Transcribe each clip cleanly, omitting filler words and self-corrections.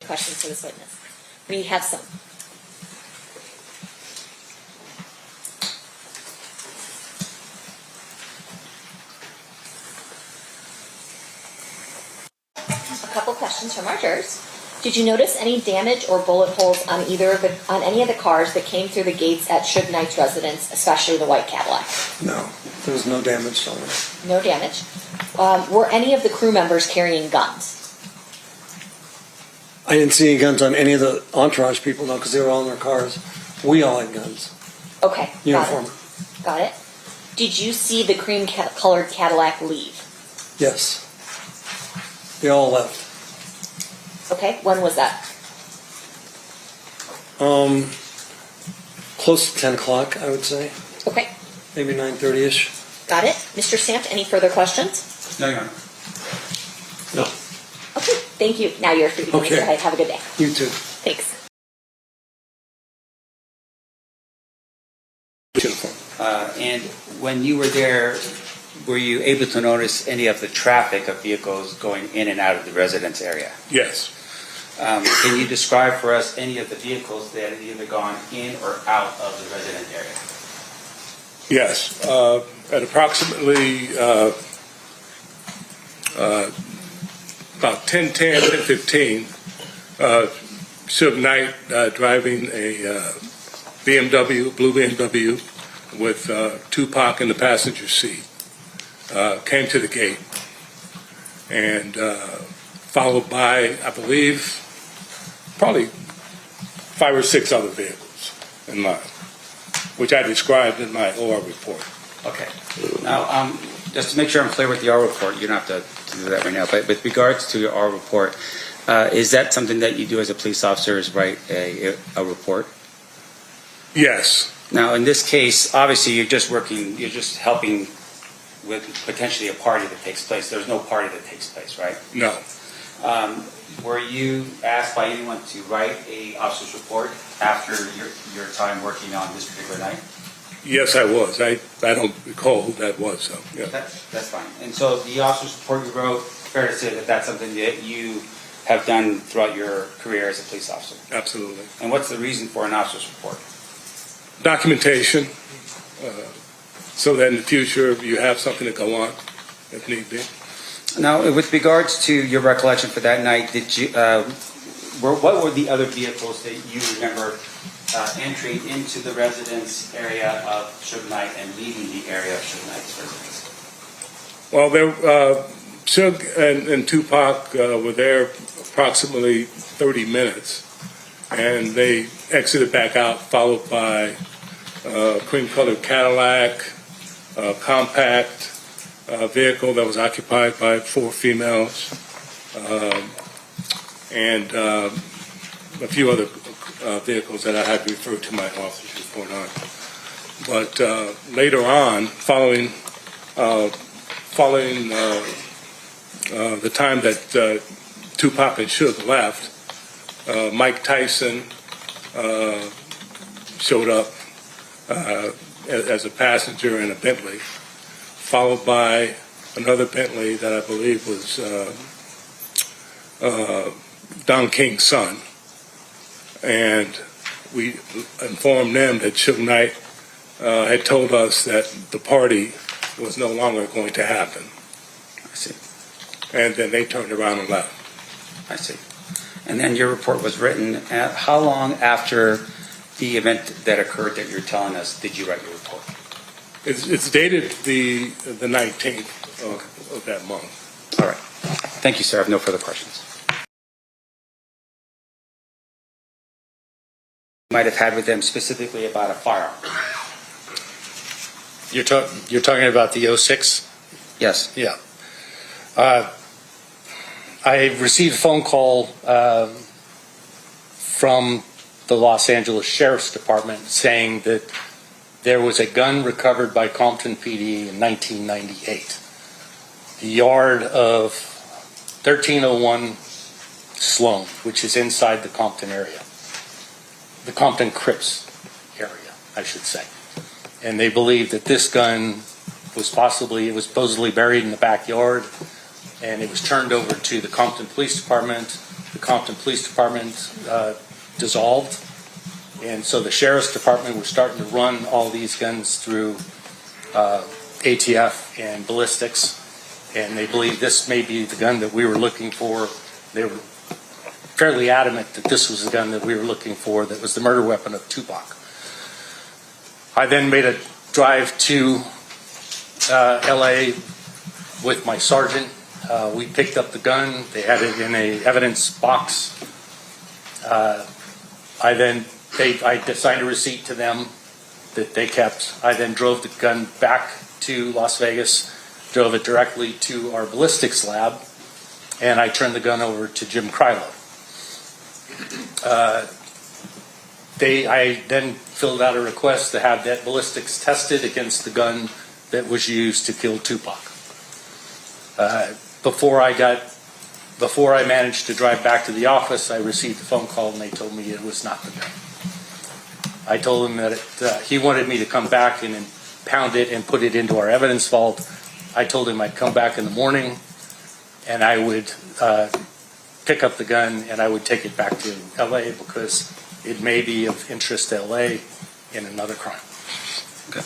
questions for this witness? We have some. A couple questions from our jurors. Did you notice any damage or bullet holes on any of the cars that came through the gates at Suge Knight's residence, especially the white Cadillac? No, there was no damage on it. No damage. Were any of the crew members carrying guns? I didn't see any guns on any of the entourage people, no, because they were all in their cars. We all had guns. Okay, Uniform. Got it. Did you see the cream-colored Cadillac leave? Yes. They all left. Okay, when was that? Close to 10 o'clock, I would say. Okay, Maybe 9:30-ish. got it. Mr. Stamp, any further questions? No, Your Honor. No. Okay, thank you. Now you're free to go. Okay. Have a good day. You too. Thanks. Uniform. And when you were there, were you able to notice any of the traffic of vehicles going in and out of the residence area? Yes. Can you describe for us any of the vehicles that had either gone in or out of the resident area? Yes. At approximately about 10:10, 10:15, Suge Knight driving a BMW, blue BMW, with Tupac in the passenger seat, came to the gate, and followed by, I believe, probably 5 or 6 other vehicles in line, which I described in my OR report. Okay. Now, just to make sure I'm clear with the R report, you don't have to do that right now, but with regards to your R report, is that something that you do as a police officer, is write a report? Yes. Now, in this case, obviously, you're just helping with potentially a party that takes place. There's no party that takes place, right? No. Were you asked by anyone to write a officer's report after your time working on this particular night? Yes, I was. I don't recall who that was, so, yeah. That's fine. And so the officer's report you wrote, fair to say that that's something that you have done throughout your career as a police officer? Absolutely. And what's the reason for an officer's report? Documentation, so that in the future you have something to go on if need be. Now, with regards to your recollection for that night, did you what were the other vehicles that you remember entering into the residence area of Suge Knight and leaving the area of Suge Knight's residence? Well, Suge and Tupac were there approximately 30 minutes, and they exited back out, followed by cream-colored Cadillac, compact vehicle that was occupied by 4 females, and a few other vehicles that I had referred to my officer's report on. But later on, following the time that Tupac and Suge left, Mike Tyson showed up as a passenger in a Bentley, followed by another Bentley that I believe was Don King's son. And we informed them that Suge Knight had told us that the party was no longer going to happen. I see. And then they turned around and left. I see. And then your report was written how long after the event that occurred that you're telling us did you write your report? It's dated the 19th of that month. All right. Thank you, sir. I have no further questions. You might have had with them specifically about a firearm. You're talking about the 06? Yes. Yeah. I received a phone call from the Los Angeles Sheriff's Department saying that there was a gun recovered by Compton PD in 1998. The yard of 1301 Sloan, which is inside the Compton area. The Compton Crips area, I should say. And they believe that this gun was supposedly buried in the backyard, and it was turned over to the Compton Police Department the Compton Police Department dissolved. And so the Sheriff's Department was starting to run all these guns through ATF and ballistics. And they believed this may be the gun that we were looking for. They were fairly adamant that this was the gun that we were looking for, that was the murder weapon of Tupac. I then made a drive to LA with my sergeant. We picked up the gun. They had it in a evidence box. I signed a receipt to them that they kept. I then drove the gun back to Las Vegas, drove it directly to our ballistics lab, and I turned the gun over to Jim Krylo. I then filled out a request to have that ballistics tested against the gun that was used to kill Tupac. Before I managed to drive back to the office, I received a phone call and they told me it was not the gun. I told him that he wanted me to come back and impound it and put it into our evidence vault. I told him I'd come back in the morning and I would pick up the gun and I would take it back to LA because it may be of interest to LA in another crime. Okay.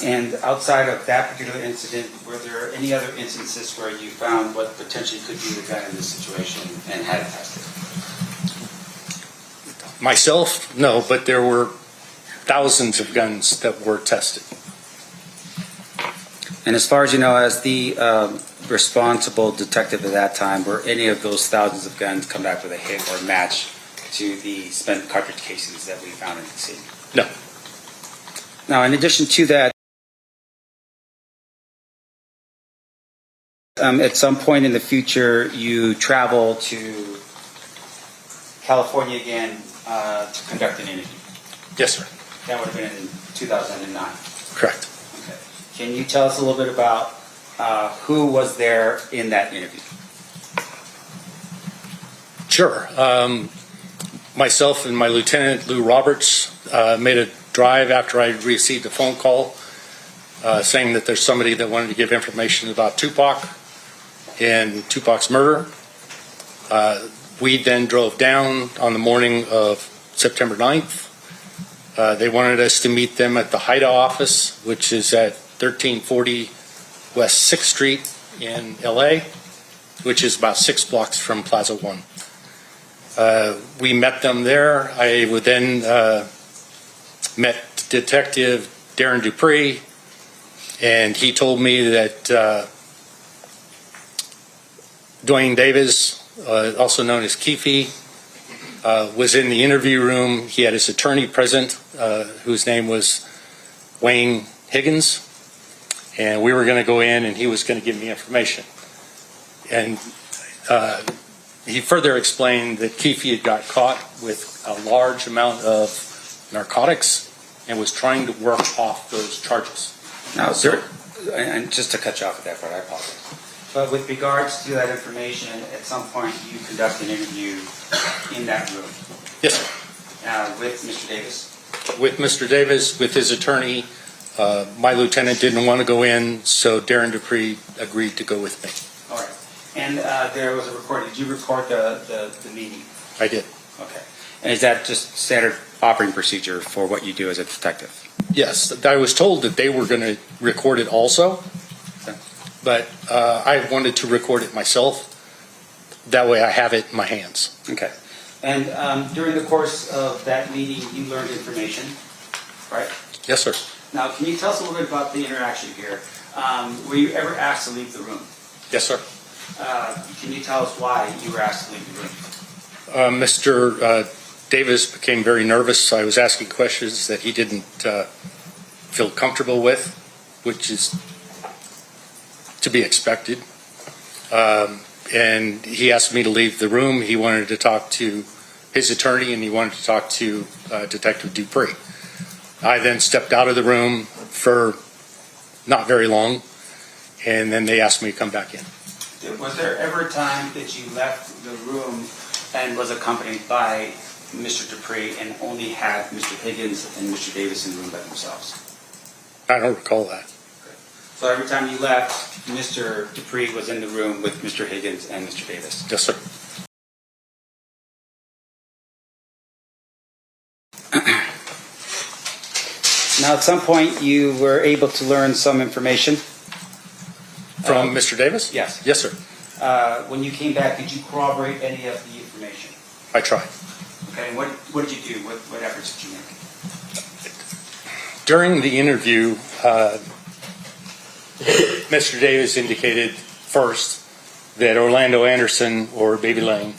And outside of that particular incident, were there any other instances where you found what potentially could be the gun in this situation and had it tested? Myself, no, but there were thousands of guns that were tested. And as far as you know, as the responsible detective at that time, were any of those thousands of guns come back with a hit or match to the spent cartridge casings that we found in the scene? No. Now, in addition to that, at some point in the future, you travel to California again to conduct an interview. Yes, sir. That would have been in 2009. Correct. Okay. Can you tell us a little bit about who was there in that interview? Sure. Myself and my lieutenant, Lou Roberts, made a drive after I received a phone call saying that there's somebody that wanted to give information about Tupac and Tupac's murder. We then drove down on the morning of September 9th. They wanted us to meet them at the HIDA office, which is at 1340 West 6th Street in LA, which is about 6 blocks from Plaza One. We met them there. I would then met Detective Darren Dupree, and he told me that Duane Davis, also known as Keefe, was in the interview room. He had his attorney present, whose name was Wayne Higgins, and we were going to go in and he was going to give me information. And he further explained that Keefe had got caught with a large amount of narcotics and was trying to work off those charges. Now, and just to cut you off at that part, I apologize. But with regards to that information, at some point you conduct an interview in that room. Yes, sir. With Mr. Davis? With Mr. Davis, with his attorney. My lieutenant didn't want to go in, so Darren Dupree agreed to go with me. All right. And there was a recording. Did you record the meeting? I did. Okay. And is that just standard operating procedure for what you do as a detective? Yes, I was told that they were going to record it also, but I wanted to record it myself. That way I have it in my hands. Okay. And during the course of that meeting, you learned information, right? Yes, sir. Now, can you tell us a little bit about the interaction here? Were you ever asked to leave the room? Yes, sir. Can you tell us why you were asked to leave the room? Mr. Davis became very nervous. I was asking questions that he didn't feel comfortable with, which is to be expected. And he asked me to leave the room. He wanted to talk to his attorney and he wanted to talk to Detective Dupree. I then stepped out of the room for not very long, and then they asked me to come back in. Was there ever a time that you left the room and was accompanied by Mr. Dupree and only had Mr. Higgins and Mr. Davis in the room by themselves? I don't recall that. So every time you left, Mr. Dupree was in the room with Mr. Higgins and Mr. Davis? Yes, sir. Now, at some point, you were able to learn some information. From Mr. Davis? Yes. Yes, sir. When you came back, did you corroborate any of the information? I tried. Okay, and what did you do? What efforts did you make? During the interview, Mr. Davis indicated first that Orlando Anderson, or Baby Lane,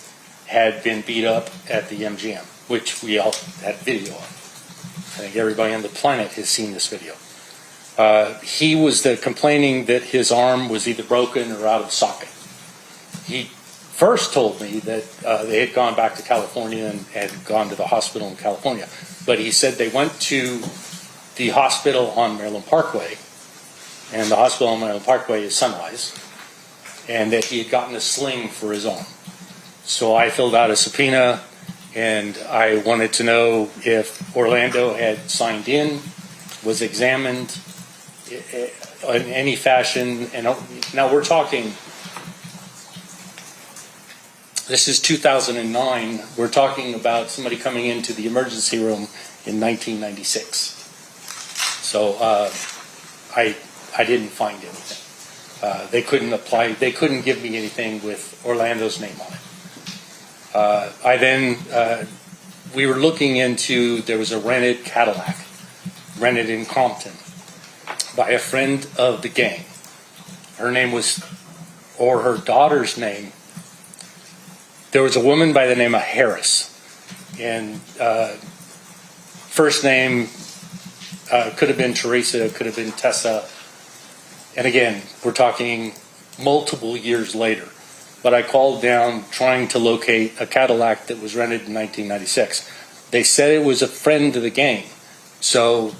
had been beat up at the MGM, which we all had video of. I think everybody on the planet has seen this video. He was complaining that his arm was either broken or out of socket. He first told me that they had gone back to California and had gone to the hospital in California. But he said they went to the hospital on Maryland Parkway, and the hospital on Maryland Parkway is Sunrise, and that he had gotten a sling for his arm. So I filled out a subpoena, and I wanted to know if Orlando had signed in, was examined in any fashion. And now we're talking, this is 2009. We're talking about somebody coming into the emergency room in 1996. So I didn't find anything. They couldn't apply. They couldn't give me anything with Orlando's name on it. We were looking into, there was a rented Cadillac, rented in Compton, by a friend of the gang. Her name was, or her daughter's name, there was a woman by the name of Harris. And first name could have been Teresa, could have been Tessa. And again, we're talking multiple years later. But I called down trying to locate a Cadillac that was rented in 1996. They said it was a friend of the gang. So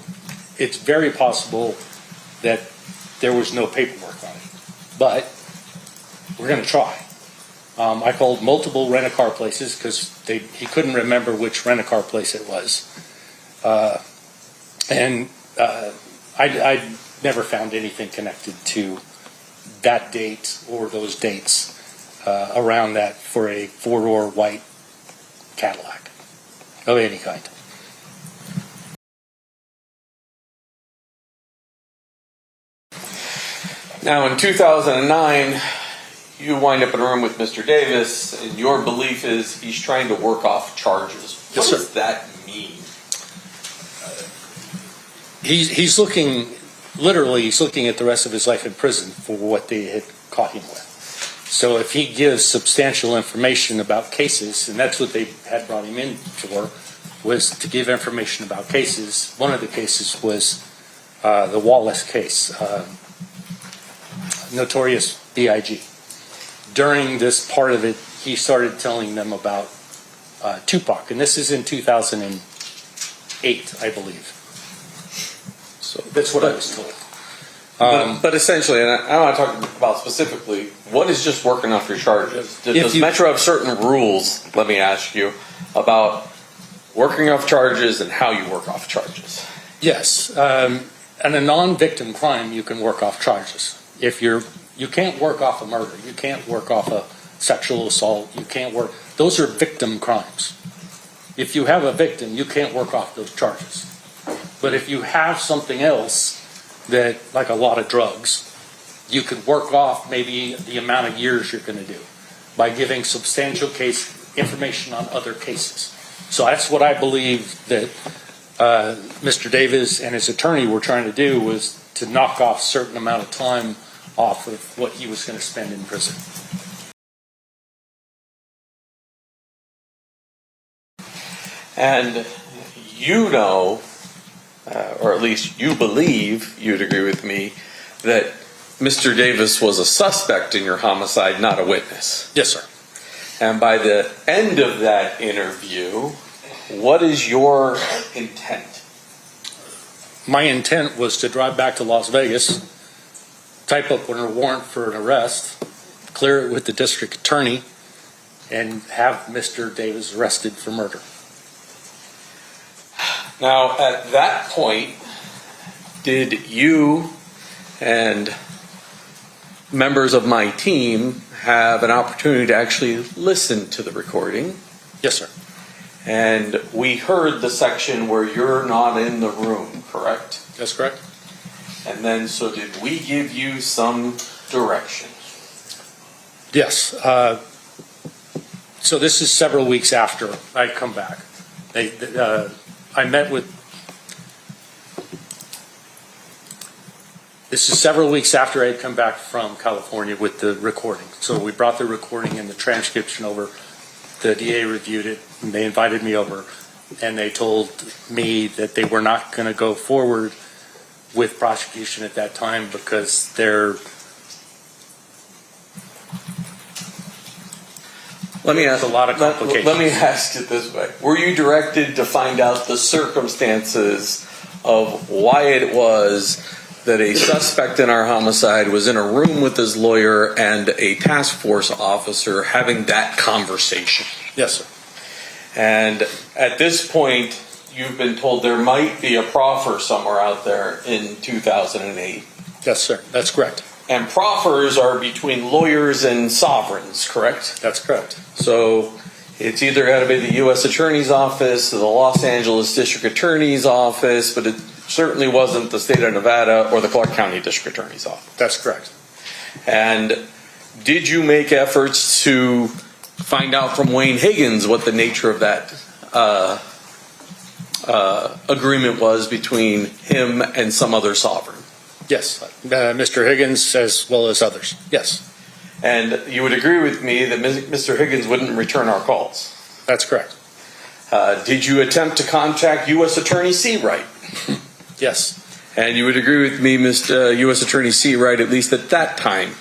it's very possible that there was no paperwork on it. But we're going to try. I called multiple rent-a-car places because he couldn't remember which rent-a-car place it was. I never found anything connected to that date or those dates around that for a four-door white Cadillac of any kind. Now, in 2009, you wind up in a room with Mr. Davis, and your belief is he's trying to work off charges. What Yes, sir. does that mean? He's looking, literally, he's looking at the rest of his life in prison for what they had caught him with. So if he gives substantial information about cases, and that's what they had brought him in for, was to give information about cases. One of the cases was the Wallace case, notorious B.I.G. During this part of it, he started telling them about Tupac, and this is in 2008, I believe. So That's what I was told. but essentially, and I want to talk about specifically, what is just working off your charges? Does you- Metro have certain rules, let me ask you, about working off charges and how you work off charges? Yes, and a non-victim crime, you can work off charges. If you can't work off a murder, you can't work off a sexual assault, you can't work, those are victim crimes. If you have a victim, you can't work off those charges. But if you have something else that, like a lot of drugs, you could work off maybe the amount of years you're going to do by giving substantial case information on other cases. So that's what I believe that Mr. Davis and his attorney were trying to do, was to knock off a certain amount of time off of what he was going to spend in prison. And you know, or at least you believe, you'd agree with me, that Mr. Davis was a suspect in your homicide, not a witness. Yes, sir. And by the end of that interview, what is your intent? My intent was to drive back to Las Vegas, type up a warrant for an arrest, clear it with the district attorney, and have Mr. Davis arrested for murder. Now, at that point, did you and members of my team have an opportunity to actually listen to the recording? Yes, sir. And we heard the section where you're not in the room. correct? That's correct. And then, so did we give you some direction? Yes. So this is several weeks after I come back. I met with. This is several weeks after I had come back from California with the recording. So we brought the recording and the transcription over. The DA reviewed it, and they invited me over, and they told me that they were not going to go forward with prosecution at that time because they're. Let me ask. There's a lot of complications. Let me ask it this way: were you directed to find out the circumstances of why it was that a suspect in our homicide was in a room with his lawyer and a task force officer having that conversation? Yes, sir. And at this point, you've been told there might be a proffer somewhere out there in 2008. Yes, sir. That's correct. And proffers are between lawyers and sovereigns, correct? That's correct. So it's either got to be the U.S. Attorney's Office or the Los Angeles District Attorney's Office, but it certainly wasn't the state of Nevada or the Clark County District Attorney's Office. That's correct. And did you make efforts to find out from Wayne Higgins what the nature of that agreement was between him and some other sovereign? Yes, Mr. Higgins as well as others. Yes, And you would agree with me that Mr. Higgins wouldn't return our calls. that's correct. Did you attempt to contact U.S. Attorney Seawright? Yes, And you would agree with me, Mr. U.S. Attorney Seawright, at least at that time,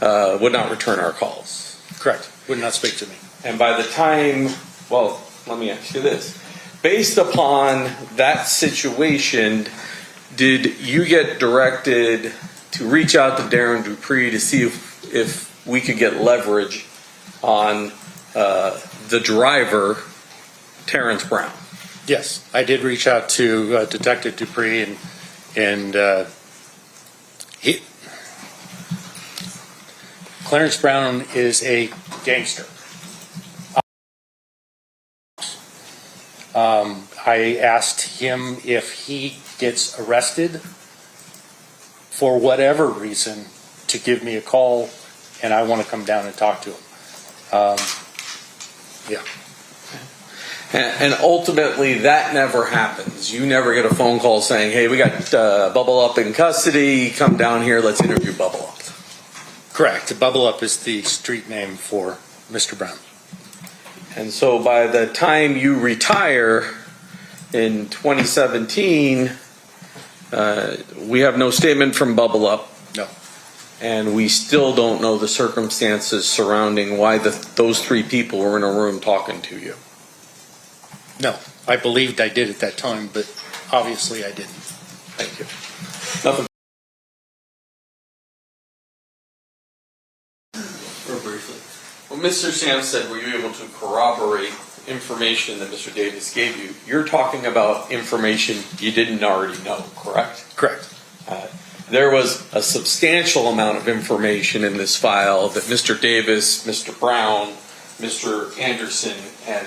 would not return our calls. correct. Would not speak to me. And by the time, well, let me ask you this. Based upon that situation, did you get directed to reach out to Darren Dupree to see if we could get leverage on the driver, Terrence Brown? Yes, I did reach out to Detective Dupree, and he, Clarence Brown is a gangster. I asked him if he gets arrested for whatever reason to give me a call, and I want to come down and talk to him. Yeah. And ultimately, that never happens. You never get a phone call saying, hey, we got Bubble Up in custody. Come down here. Let's interview Bubble Up. Correct. Bubble Up is the street name for Mr. Brown. And so by the time you retire in 2017, we have no statement from Bubble Up. No. And we still don't know the circumstances surrounding why those three people were in a room talking to you. No. I believed I did at that time, but obviously I didn't. Thank you. Nothing. Real briefly. Well, Mr. Sam said, were you able to corroborate information that Mr. Davis gave you? You're talking about information you didn't already know, correct? Correct. There was a substantial amount of information in this file that Mr. Davis, Mr. Brown, Mr. Anderson, and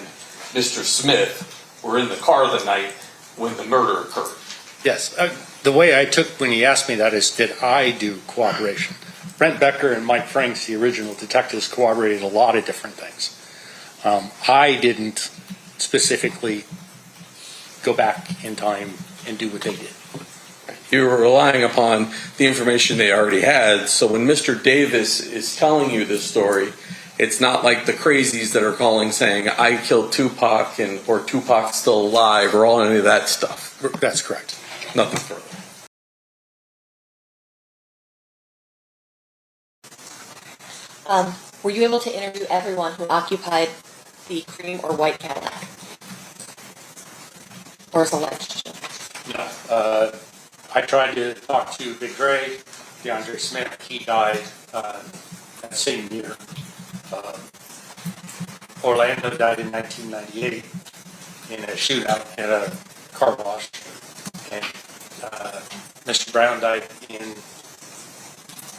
Mr. Smith were in the car the night when the murder occurred. Yes. The way I took when he asked me that is, did I do cooperation? Brent Becker and Mike Franks, the original detectives, corroborated a lot of different things. I didn't specifically go back in time and do what they did. You were relying upon the information they already had. So when Mr. Davis is telling you this story, it's not like the crazies that are calling saying, I killed Tupac or Tupac's still alive or all any of that stuff. That's correct. Nothing further. Were you able to interview everyone who occupied the cream or white Cadillac? Or is alleged? No. I tried to talk to Big Dre, DeAndre Smith. He died that same year. Orlando died in 1998 in a shootout at a car wash. And Mr. Brown died in,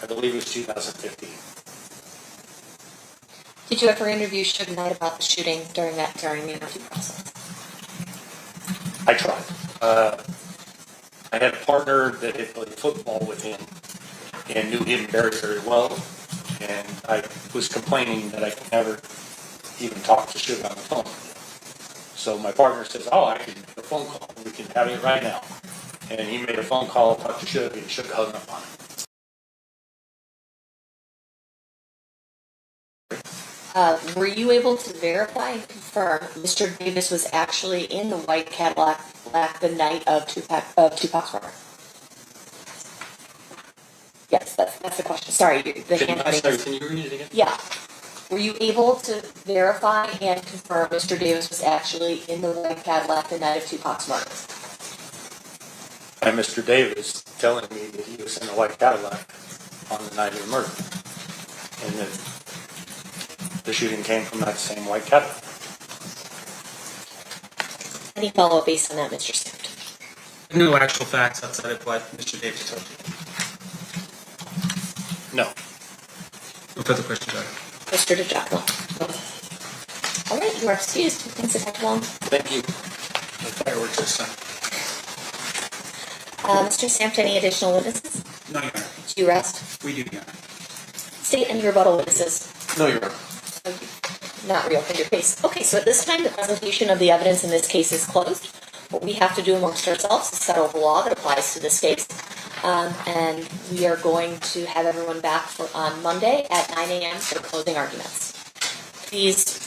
I believe it was 2015. Did you ever interview Suge Knight about the shooting during the interview process? I tried. I had a partner that had played football with him and knew him very, very well. And I was complaining that I could never even talk to Suge on the phone. So my partner says, oh, I can make a phone call. We can have it right now. And he made a phone call, talked to Suge, and Suge hung up on him. Were you able to verify and confirm Mr. Davis was actually in the white Cadillac the night of Tupac's murder? Yes, that's the question. Sorry, the handwriting. Can you read it again? Yeah. Were you able to verify and confirm Mr. Davis was actually in the white Cadillac the night of Tupac's murder? And Mr. Davis telling me that he was in the white Cadillac on the night of the murder. And that the shooting came from that same white Cadillac. Any follow-up based on that, Mr. Swift? No actual facts outside of what Mr. Davis told you. No. No further questions, Your Honor. Mr. DiGiacomo? All right, you are excused. Thanks, Detective Long. Thank you. The fireworks this time. Mr. Sampt, any additional witnesses? No, Your Honor. Do you rest? We do, Your Honor. State any rebuttal witnesses? No, Your Honor. Not reopened your case. Okay, so at this time, the presentation of the evidence in this case is closed. What we have to do amongst ourselves is settle the law that applies to this case. And we are going to have everyone back on Monday at 9 a.m. for closing arguments. Please